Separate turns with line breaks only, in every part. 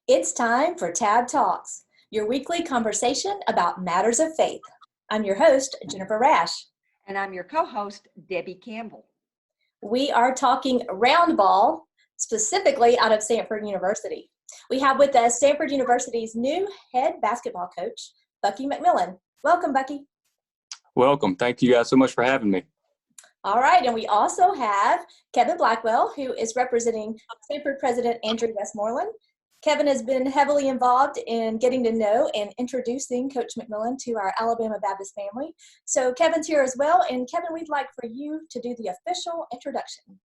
It's time for Tab Talks, your weekly conversation about matters of faith. I'm your host, Jennifer Rash.
And I'm your co-host, Debbie Campbell.
We are talking round ball, specifically out of Stanford University. We have with us Stanford University's new head basketball coach, Bucky McMillan. Welcome, Bucky.
Welcome. Thank you guys so much for having me.
All right, and we also have Kevin Blackwell, who is representing Stanford President Andrew Westmoreland. Kevin has been heavily involved in getting to know and introducing Coach McMillan to our Alabama Baptist family. So Kevin's here as well. And Kevin, we'd like for you to do the official introduction.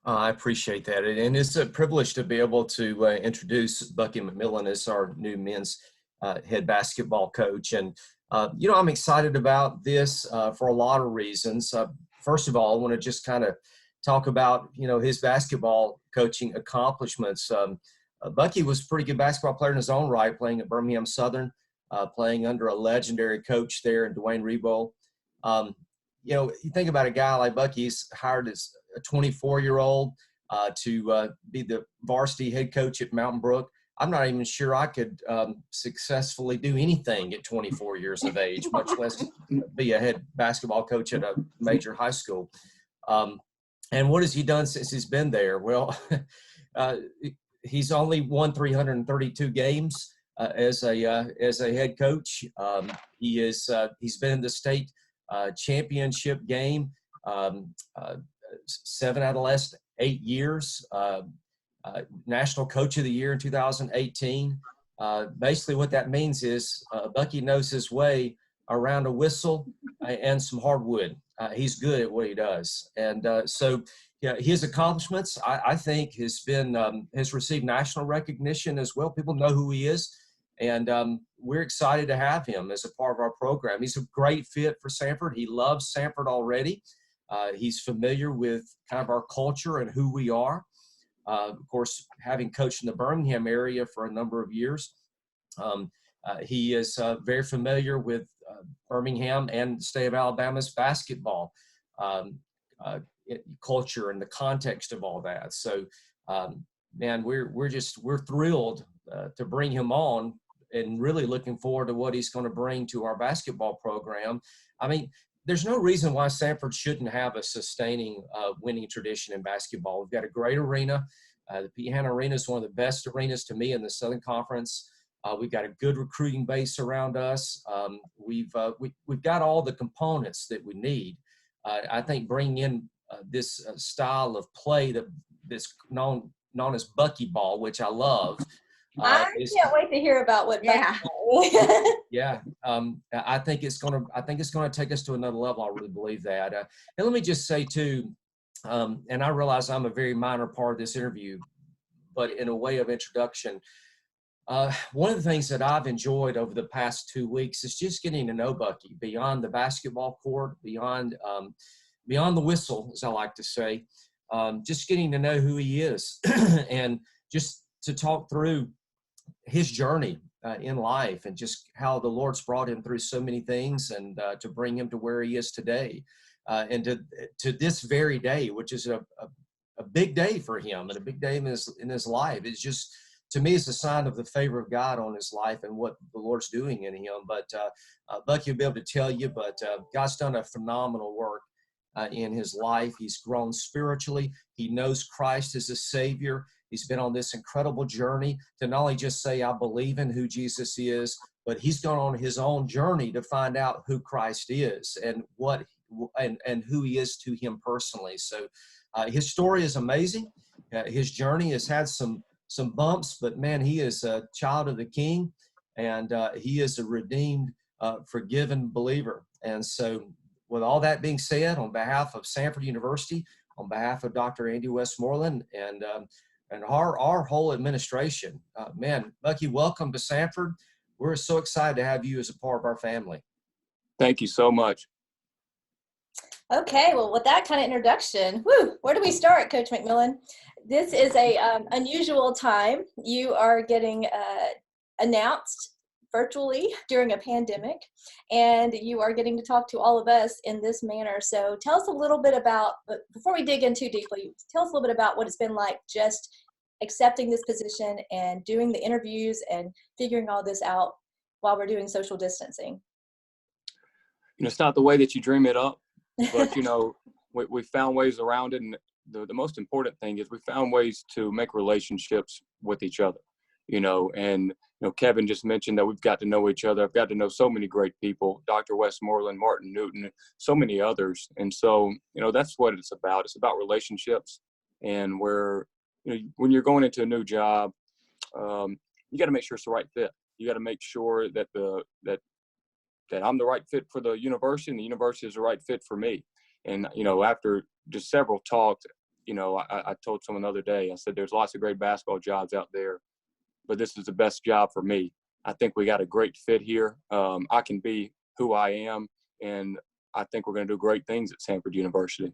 I appreciate that. And it's a privilege to be able to introduce Bucky McMillan as our new men's head basketball coach. And, I'm excited about this for a lot of reasons. First of all, I want to just kind of talk about, his basketball coaching accomplishments. Bucky was a pretty good basketball player in his own right, playing at Birmingham Southern, playing under a legendary coach there in Dwayne Rebowe. You think about a guy like Bucky, he's hired as a 24-year-old to be the varsity head coach at Mountain Brook. I'm not even sure I could successfully do anything at 24 years of age, much less be a head basketball coach at a major high school. And what has he done since he's been there? Well, he's only won 332 games as a head coach. He's been in the state championship game 7 out of the last 8 years. National Coach of the Year in 2018. Basically, what that means is Bucky knows his way around a whistle and some hardwood. He's good at what he does, and so. Yeah, his accomplishments, I think, has received national recognition as well. People know who he is, and we're excited to have him as a part of our program. He's a great fit for Stanford. He loves Stanford already. He's familiar with kind of our culture and who we are. Of course, having coached in the Birmingham area for a number of years, he is very familiar with Birmingham and the state of Alabama's basketball culture and the context of all that. So, man, we're thrilled to bring him on, and really looking forward to what he's going to bring to our basketball program. I mean, there's no reason why Stanford shouldn't have a sustaining winning tradition in basketball. We've got a great arena. The Pete Hanna Arena is one of the best arenas to me in the Southern Conference. We've got a good recruiting base around us. We've got all the components that we need. I think bringing in this style of play that's known as Bucky ball, which I love.
I can't wait to hear about what Bucky
ball. Yeah, I think it's gonna take us to another level. I really believe that. And let me just say too, and I realize I'm a very minor part of this interview, but in a way of introduction, one of the things that I've enjoyed over the past 2 weeks is just getting to know Bucky beyond the basketball court, beyond the whistle, as I like to say, just getting to know who he is and just to talk through his journey in life and just how the Lord's brought him through so many things and to bring him to where he is today and to this very day, which is a big day for him and a big day in his life. It's just, to me, it's a sign of the favor of God on his life and what the Lord's doing in him. But Bucky will be able to tell you, but God's done a phenomenal work in his life. He's grown spiritually. He knows Christ as a Savior. He's been on this incredible journey to not only just say, I believe in who Jesus is, but he's gone on his own journey to find out who Christ is and and who he is to him personally. So his story is amazing. His journey has had some bumps, but man, he is a child of the King, and he is a redeemed, forgiven believer. And so with all that being said, on behalf of Stanford University, on behalf of Dr. Andy Westmoreland and our whole administration, man, Bucky, welcome to Stanford. We're so excited to have you as a part of our family.
Thank you so much.
Okay, well, with that kind of introduction, where do we start, Coach McMillan? This is a unusual time. You are getting announced virtually during a pandemic, and you are getting to talk to all of us in this manner. So tell us a little bit about, before we dig in too deeply, tell us a little bit about what it's been like just accepting this position and doing the interviews and figuring all this out while we're doing social distancing?
It's not the way that you dream it up, but, we found ways around it. And the most important thing is we found ways to make relationships with each other, and, Kevin just mentioned that we've got to know each other. I've got to know so many great people, Dr. Westmoreland, Martin Newton, so many others. And so, that's what it's about. It's about relationships. And where, when you're going into a new job, you got to make sure it's the right fit. You got to make sure that that I'm the right fit for the university and the university is the right fit for me. And, after just several talks, I told someone the other day, I said, there's lots of great basketball jobs out there, but this is the best job for me. I think we got a great fit here. I can be who I am, and I think we're going to do great things at Samford University.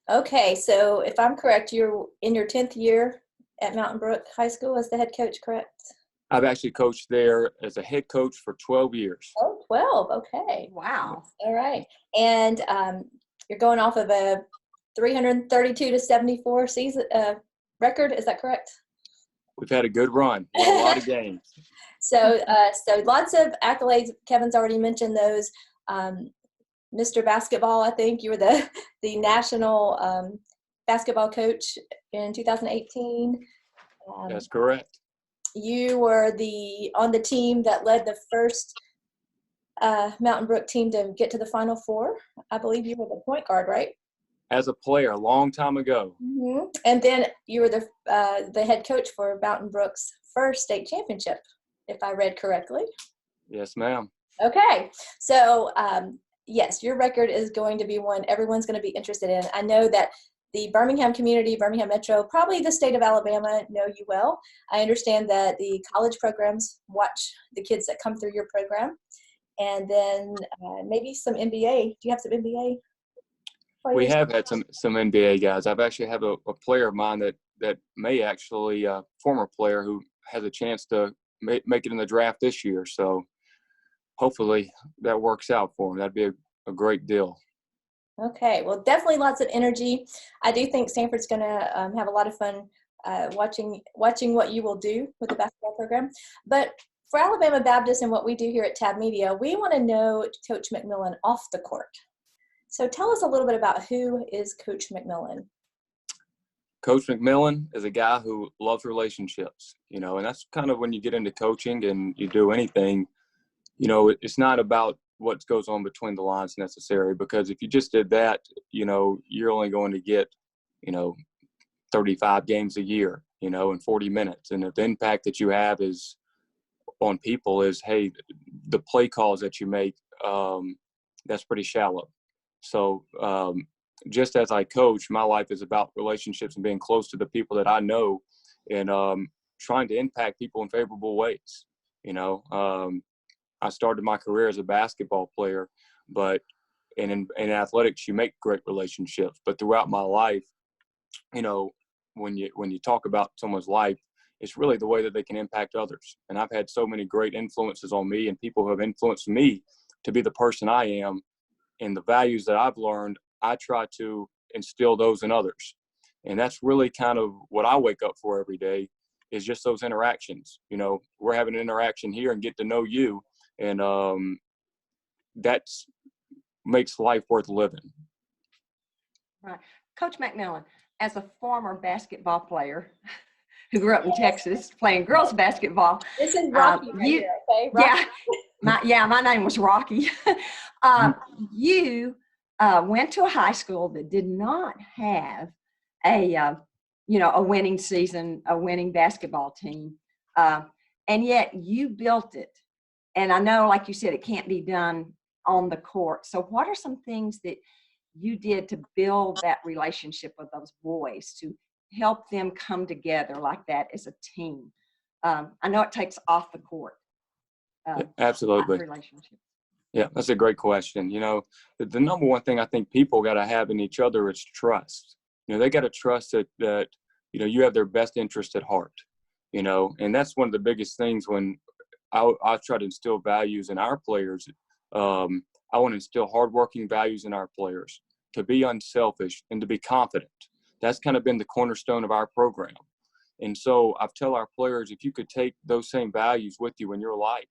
Okay, so if I'm correct, you're in your 10th year at Mountain Brook High School as the head coach, correct?
I've actually coached there as a head coach for 12 years.
Oh, 12, okay.
Wow.
All right. And you're going off of a 332-74 season record, is that correct?
We've had a good run, won a lot of games.
So lots of accolades. Kevin's already mentioned those. Mr. Basketball, I think you were the national basketball coach in 2018.
That's correct.
You were on the team that led the first Mountain Brook team to get to the Final Four. I believe you were the point guard, right?
As a player, a long time ago.
Mm-hmm. And then you were the head coach for Mountain Brook's first state championship, if I read correctly.
Yes, ma'am.
Okay. So, yes, your record is going to be one everyone's going to be interested in. I know that the Birmingham community, Birmingham Metro, probably the state of Alabama know you well. I understand that the college programs watch the kids that come through your program. And then maybe some NBA. Do you have some NBA players?
We have had some NBA guys. I've actually have a player of mine that may actually, former player who has a chance to make it in the draft this year. So hopefully that works out for him. That'd be a great deal.
Okay, well, definitely lots of energy. I do think Samford's going to have a lot of fun watching what you will do with the basketball program. But for Alabama Baptist and what we do here at Tab Media, we want to know Coach McMillan off the court. So tell us a little bit about who is Coach McMillan.
Coach McMillan is a guy who loves relationships, and that's kind of when you get into coaching and you do anything, it's not about what goes on between the lines necessarily, because if you just did that, you're only going to get, 35 games a year, in 40 minutes. And if the impact that you have is on people is, hey, the play calls that you make, that's pretty shallow. So just as I coach, my life is about relationships and being close to the people that I know and trying to impact people in favorable ways. I started my career as a basketball player, but in athletics, you make great relationships. But throughout my life, when you talk about someone's life, it's really the way that they can impact others. And I've had so many great influences on me and people who have influenced me to be the person I am. And the values that I've learned, I try to instill those in others. And that's really kind of what I wake up for every day, is just those interactions. We're having an interaction here and get to know you. And that makes life worth living.
Right. Coach McMillan, as a former basketball player who grew up in Texas playing girls basketball.
This is Rocky right here, okay? Rocky.
My name was Rocky. You went to a high school that did not have a winning season, a winning basketball team. And yet you built it. And I know, like you said, it can't be done on the court. So what are some things that you did to build that relationship with those boys, to help them come together like that as a team? I know it takes off the court.
Absolutely.
Relationship.
Yeah, that's a great question. The number one thing I think people got to have in each other is trust. They got to trust that you have their best interest at heart, and that's one of the biggest things when I try to instill values in our players. I want to instill hardworking values in our players, to be unselfish and to be confident. That's kind of been the cornerstone of our program. And so I've tell our players, if you could take those same values with you in your life,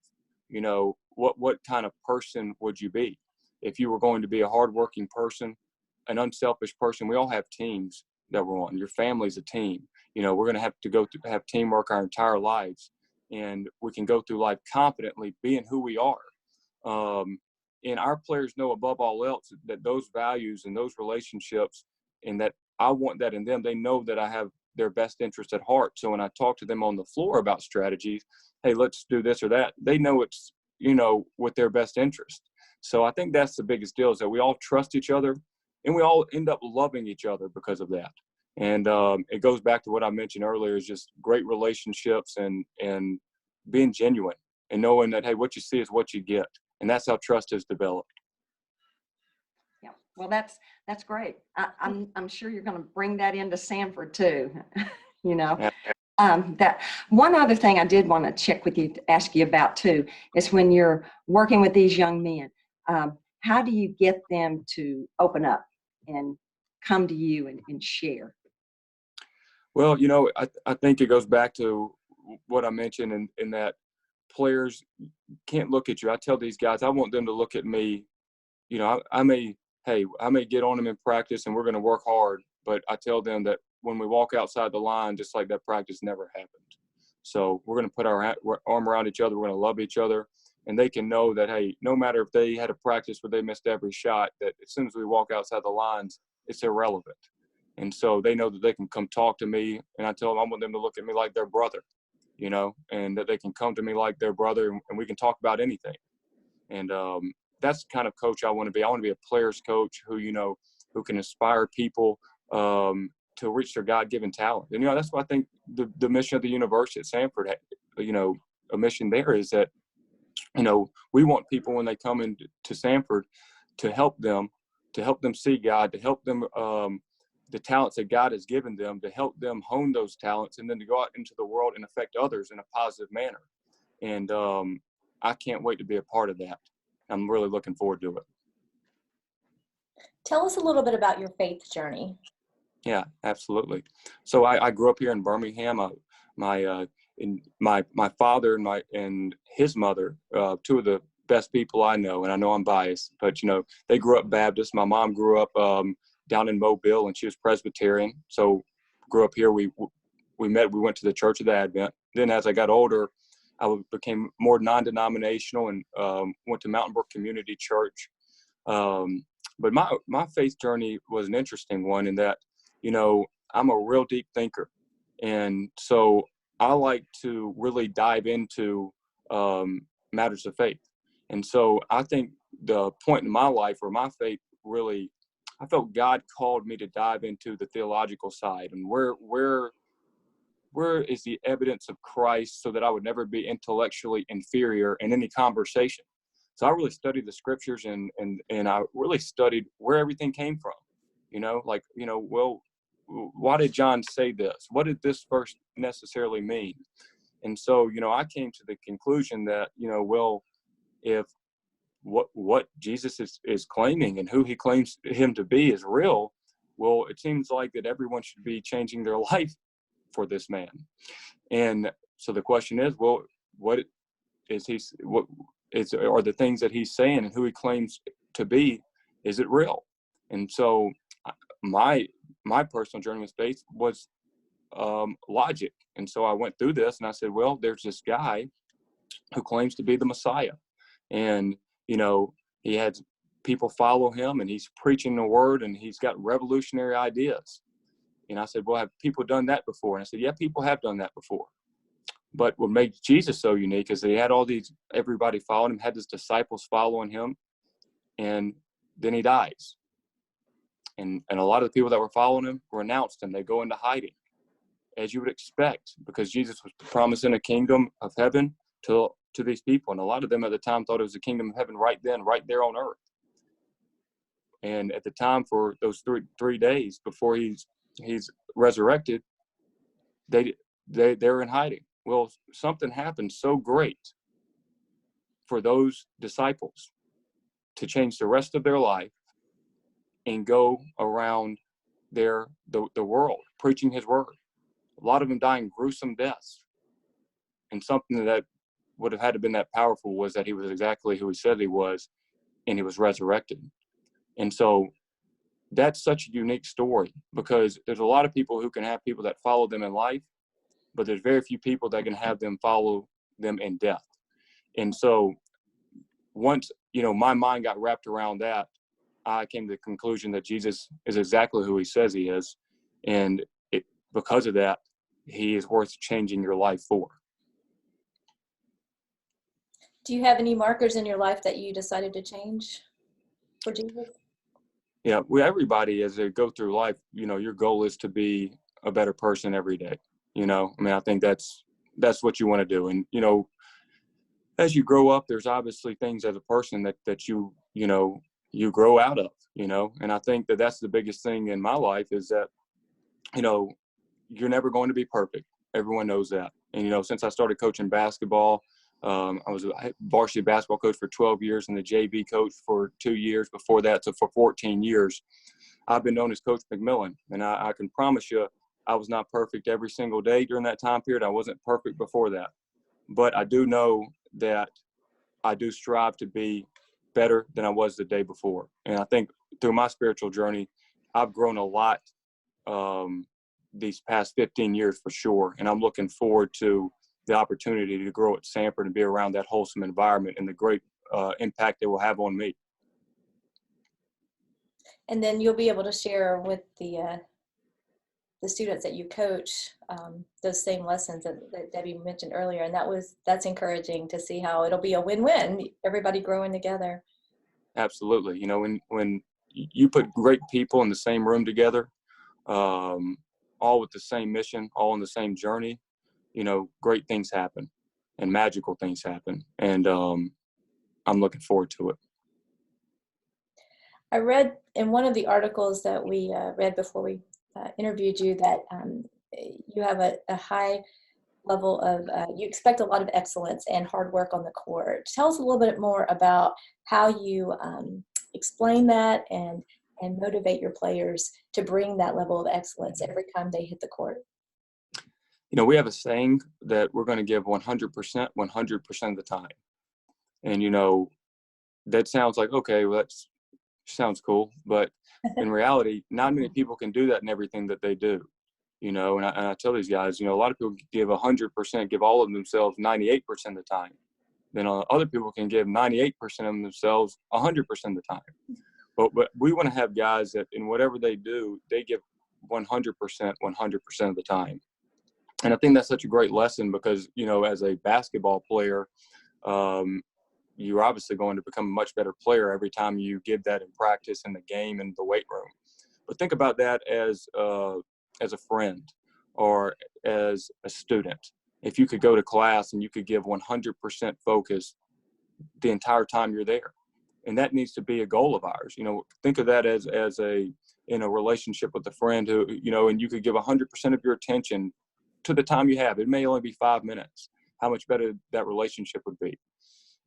you know, what kind of person would you be? If you were going to be a hardworking person, an unselfish person, we all have teams that we're on. Your family's a team. You know, we're going to have to go through, have teamwork our entire lives, and we can go through life confidently being who we are. And our players know above all else that those values and those relationships, and that I want that in them. They know that I have their best interest at heart. So when I talk to them on the floor about strategies, hey, let's do this or that, they know it's, you know, with their best interest. So I think that's the biggest deal, is that we all trust each other, and we all end up loving each other because of that. And it goes back to what I mentioned earlier, is just great relationships and being genuine and knowing that, hey, what you see is what you get. And that's how trust is developed.
Yeah, well, that's great. I'm sure you're going to bring that into Sanford too. You know, that one other thing I did want to check with you, to ask you about too, is when you're working with these young men, how do you get them to open up and come to you and share?
Well, you know, I think it goes back to what I mentioned in that players can't look at you. I tell these guys, I want them to look at me. You know, I may get on them in practice and we're going to work hard, but I tell them that when we walk outside the line, just like that practice never happened. So we're going to put our arm around each other. We're going to love each other. And they can know that, hey, no matter if they had a practice where they missed every shot, that as soon as we walk outside the lines, it's irrelevant. And so they know that they can come talk to me. And I tell them I want them to look at me like their brother, you know, and that they can come to me like their brother, and we can talk about anything. And that's the kind of coach I want to be. I want to be a player's coach who, you know, who can inspire people to reach their God-given talent. And, you know, that's what I think the mission of the university at Sanford, you know, a mission there is that, you know, we want people when they come into Sanford to help them see God, to help them the talents that God has given them, to help them hone those talents, and then to go out into the world and affect others in a positive manner. And I can't wait to be a part of that. I'm really looking forward to it.
Tell us a little bit about your faith journey.
Yeah, absolutely. So I grew up here in Birmingham. My father and his mother, two of the best people I know, and I know I'm biased, but you know, they grew up Baptist. My mom grew up down in Mobile, and she was Presbyterian. So grew up here. We went to the Church of the Advent. Then as I got older, I became more non-denominational and went to Mountain Brook Community Church. But my faith journey was an interesting one in that, you know, I'm a real deep thinker. And so I like to really dive into matters of faith. And so I think the point in my life where my faith really, I felt God called me to dive into the theological side, and where is the evidence of Christ, so that I would never be intellectually inferior in any conversation. So I really studied the scriptures, and I really studied where everything came from. You know, like, you know, well, why did John say this? What did this verse necessarily mean? And so, you know, I came to the conclusion that, you know, well, if what Jesus is claiming and who he claims him to be is real, well, it seems like that everyone should be changing their life for this man. And so the question is, well, what are the things that he's saying and who he claims to be, is it real? And so my personal journey with faith was logic. And so I went through this and I said, well, there's this guy who claims to be the Messiah. And, you know, he had people follow him, and he's preaching the word, and he's got revolutionary ideas. And I said, well, have people done that before? And I said, yeah, people have done that before. But what makes Jesus so unique is that he had everybody following him, had his disciples following him, and then he dies. And a lot of the people that were following him renounced him. They go into hiding, as you would expect, because Jesus was promising a kingdom of heaven to these people. And a lot of them at the time thought it was the kingdom of heaven right then, right there on earth. And at the time, for those three days before he's resurrected, they're in hiding. Well, something happened so great for those disciples to change the rest of their life and go around the world, preaching his word. A lot of them dying gruesome deaths. And something that would have had to been that powerful was that he was exactly who he said he was, and he was resurrected. And so that's such a unique story, because there's a lot of people who can have people that follow them in life, but there's very few people that can have them follow them in death. And so once, my mind got wrapped around that, I came to the conclusion that Jesus is exactly who he says he is. And because of that, he is worth changing your life for.
Do you have any markers in your life that you decided to change for Jesus?
Yeah, everybody, as they go through life, your goal is to be a better person every day. I think that's what you want to do. And, as you grow up, there's obviously things as a person that you grow out of, and I think that that's the biggest thing in my life is that, you're never going to be perfect. Everyone knows that. And, since I started coaching basketball, I was a varsity basketball coach for 12 years and the JV coach for 2 years before that. So for 14 years, I've been known as Coach McMillan. And I can promise you, I was not perfect every single day during that time period. I wasn't perfect before that. But I do know that I do strive to be better than I was the day before. And I think through my spiritual journey, I've grown a lot these past 15 years for sure. And I'm looking forward to the opportunity to grow at Sanford and be around that wholesome environment and the great impact it will have on me.
And then you'll be able to share with the students that you coach those same lessons that Debbie mentioned earlier. And that's encouraging to see how it'll be a win-win, everybody growing together.
Absolutely. When you put great people in the same room together, all with the same mission, all on the same journey, great things happen and magical things happen. And I'm looking forward to it.
I read in one of the articles that we read before we interviewed you that you have a high level of, you expect a lot of excellence and hard work on the court. Tell us a little bit more about how you explain that and motivate your players to bring that level of excellence every time they hit the court.
We have a saying that we're going to give 100% of the time. And, that sounds like, okay, well, that sounds cool. But in reality, not many people can do that in everything that they do. And I tell these guys, a lot of people give 100%, give all of themselves 98% of the time. Then other people can give 98% of themselves 100% of the time. But we want to have guys that in whatever they do, they give 100% of the time. And I think that's such a great lesson because, as a basketball player, you're obviously going to become a much better player every time you give that in practice in the game and the weight room. But think about that as a friend or as a student. If you could go to class and you could give 100% focus the entire time you're there. And that needs to be a goal of ours. Think of that as in a relationship with a friend who, and you could give 100% of your attention to the time you have. It may only be 5 minutes. How much better that relationship would be.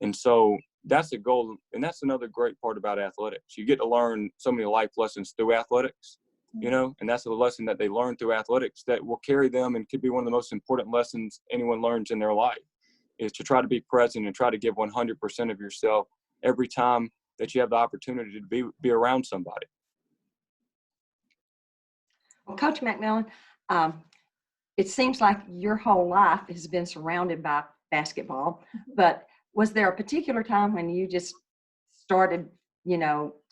And so that's a goal. And that's another great part about athletics. You get to learn so many life lessons through athletics, and that's a lesson that they learn through athletics that will carry them and could be one of the most important lessons anyone learns in their life is to try to be present and try to give 100% of yourself every time that you have the opportunity to be around somebody.
Well, Coach McMillan, it seems like your whole life has been surrounded by basketball, but was there a particular time when you just started,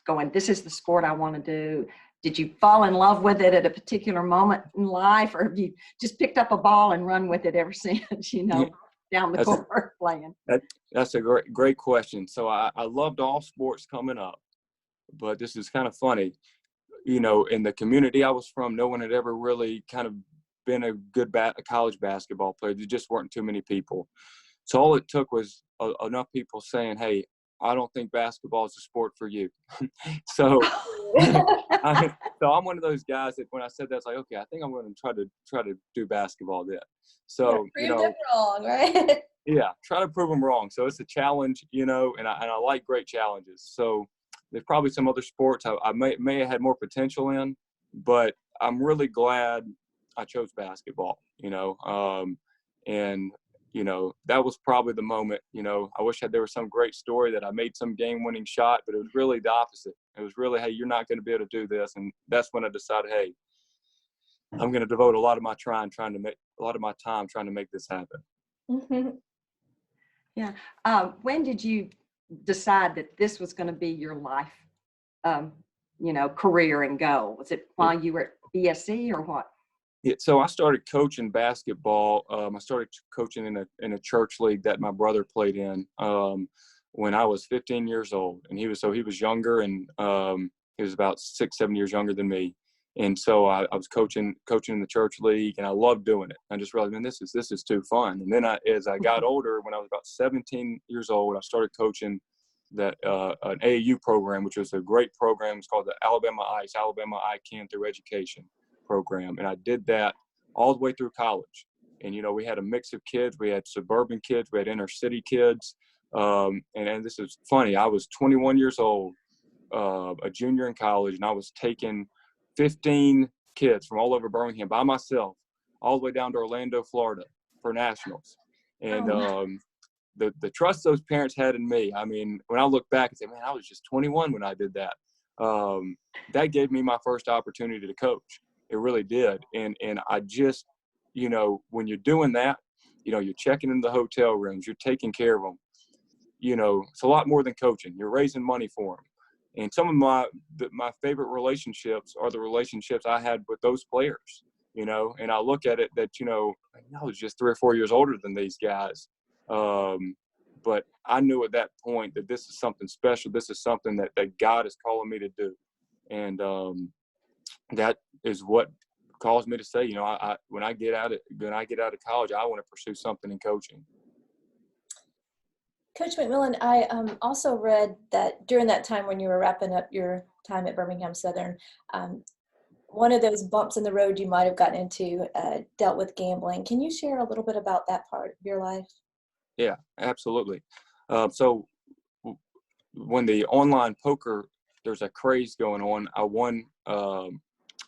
going, this is the sport I want to do? Did you fall in love with it at a particular moment in life, or have you just picked up a ball and run with it ever since, down the court playing?
That's a great question. So I loved all sports coming up, but this is kind of funny. In the community I was from, no one had ever really kind of been a good college basketball player. There just weren't too many people. So all it took was enough people saying, hey, I don't think basketball is a sport for you. So I'm one of those guys that when I said that, it's like, okay, I think I'm going to try to do basketball then. So,
prove them wrong, right?
Yeah, try to prove them wrong. So it's a challenge, and I like great challenges. So there's probably some other sports I may have had more potential in, but I'm really glad I chose basketball, and, that was probably the moment. I wish there was some great story that I made some game-winning shot, but it was really the opposite. It was really, hey, you're not going to be able to do this. And that's when I decided, hey, I'm going to devote a lot of my time trying to make this happen.
Mm-hmm.
Yeah. When did you decide that this was going to be your life, career and goal? Was it while you were at BSC or what?
Yeah, so I started coaching basketball. I started coaching in a church league that my brother played in when I was 15 years old, and he was younger, and he was about 6-7 years younger than me. And so I was coaching in the church league, and I loved doing it. I just realized, man, this is too fun. And then as I got older, when I was about 17 years old, I started coaching an AAU program, which was a great program. It's called the Alabama I Can Through Education program. And I did that all the way through college. And, we had a mix of kids. We had suburban kids. We had inner city kids. And this is funny. I was 21 years old, a junior in college, and I was taking 15 kids from all over Birmingham by myself, all the way down to Orlando, Florida for nationals. And the trust those parents had in me, I mean, when I look back and say, man, I was just 21 when I did that. That gave me my first opportunity to coach. It really did. And I just, when you're doing that, you're checking into the hotel rooms, you're taking care of them. It's a lot more than coaching. You're raising money for them. And some of my favorite relationships are the relationships I had with those players, and I look at it that, I was just 3 or 4 years older than these guys. But I knew at that point that this is something special. This is something that God is calling me to do. And that is what caused me to say, when I get out of college, I want to pursue something in coaching.
Coach McMillan, I also read that during that time when you were wrapping up your time at Birmingham Southern, one of those bumps in the road you might have gotten into dealt with gambling. Can you share a little bit about that part of your life?
Yeah, absolutely. So when the online poker, there's a craze going on, I won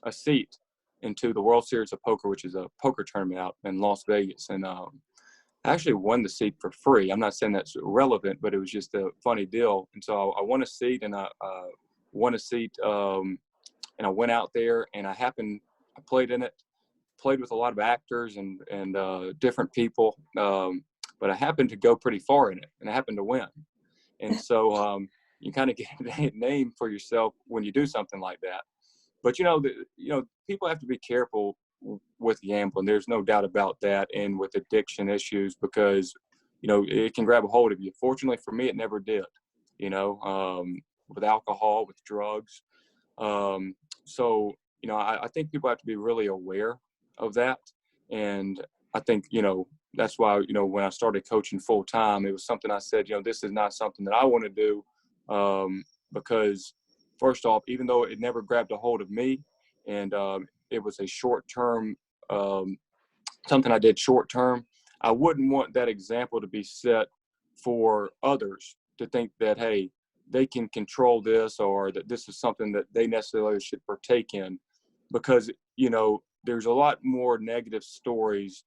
a seat into the World Series of Poker, which is a poker tournament out in Las Vegas. And I actually won the seat for free. I'm not saying that's relevant, but it was just a funny deal. And so I won a seat, and I won a seat, and I went out there, and I played in it, played with a lot of actors and different people, but I happened to go pretty far in it, and I happened to win. And so you kind of get a name for yourself when you do something like that. But people have to be careful with gambling. There's no doubt about that, and with addiction issues, because it can grab a hold of you. Fortunately for me, it never did. With alcohol, with drugs. So I think people have to be really aware of that, and I think that's why when I started coaching full time, it was something I said, this is not something that I want to do, because first off, even though it never grabbed a hold of me, and it was a short-term, something I did short-term, I wouldn't want that example to be set for others to think that, hey, they can control this, or that this is something that they necessarily should partake in, because, there's a lot more negative stories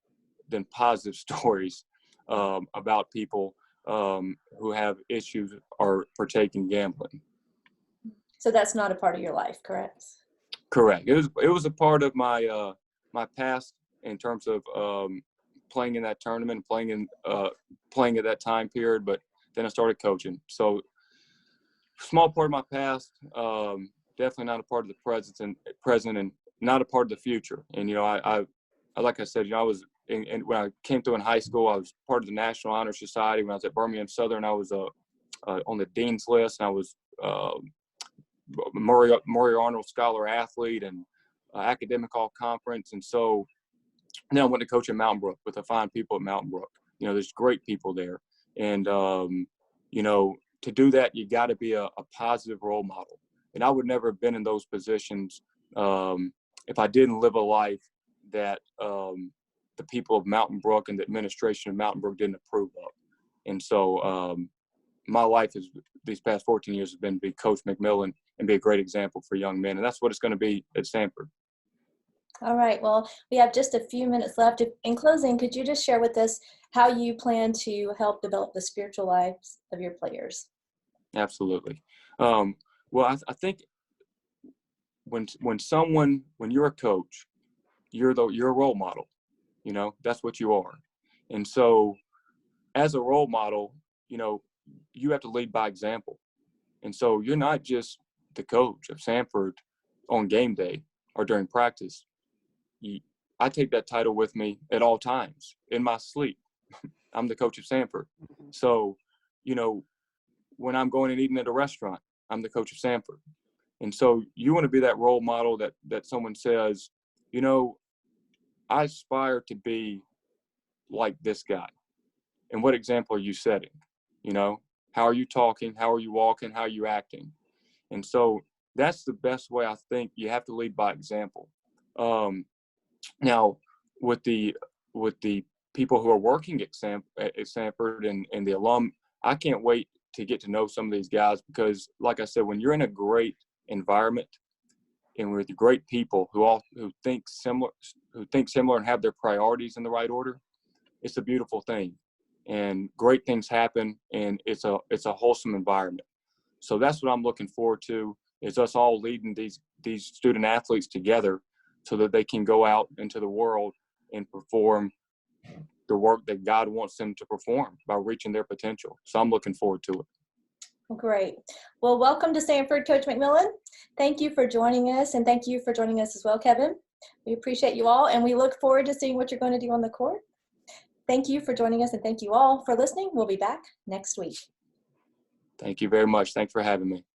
than positive stories about people who have issues or partake in gambling.
So that's not a part of your life, correct?
Correct. It was a part of my my past in terms of playing in that tournament, playing at that time period. But then I started coaching. So small part of my past, definitely not a part of the present, and not a part of the future. And I like I said, I was and when I came through in high school, I was part of the National Honor Society. When I was at Birmingham Southern, I was on the dean's list, and I was Murray Arnold Scholar athlete and academic all conference. And so then I went to coach at Mountain Brook with the fine people at Mountain Brook. There's great people there. And, to do that, you got to be a positive role model. And I would never have been in those positions if I didn't live a life that the people of Mountain Brook and the administration of Mountain Brook didn't approve of. And so my life is these past 14 years has been to be Coach McMillan and be a great example for young men. And that's what it's going to be at Stanford.
All right. Well, we have just a few minutes left. In closing, could you just share with us how you plan to help develop the spiritual lives of your players?
Absolutely. Well, I think when you're a coach, you're a role model. You know, that's what you are. And so as a role model, you know, you have to lead by example. And so you're not just the coach of Sanford on game day or during practice. I take that title with me at all times in my sleep. I'm the coach of Sanford. So, you know, when I'm going and eating at a restaurant, I'm the coach of Sanford. And so you want to be that role model that someone says, you know, I aspire to be like this guy. And what example are you setting? You know, how are you talking? How are you walking? How are you acting? And so that's the best way. I think you have to lead by example. Now, with the people who are working at Sanford and the alum, I can't wait to get to know some of these guys because, like I said, when you're in a great environment and with great people who think similar and have their priorities in the right order, it's a beautiful thing, and great things happen, and it's a wholesome environment. So that's what I'm looking forward to, is us all leading these student athletes together so that they can go out into the world and perform the work that God wants them to perform by reaching their potential. So I'm looking forward to it.
Great. Well, welcome to Sanford, Coach McMillan. Thank you for joining us, and thank you for joining us as well, Kevin. We appreciate you all, and we look forward to seeing what you're going to do on the court. Thank you for joining us, and thank you all for listening. We'll be back next week.
Thank you very much. Thanks for having me.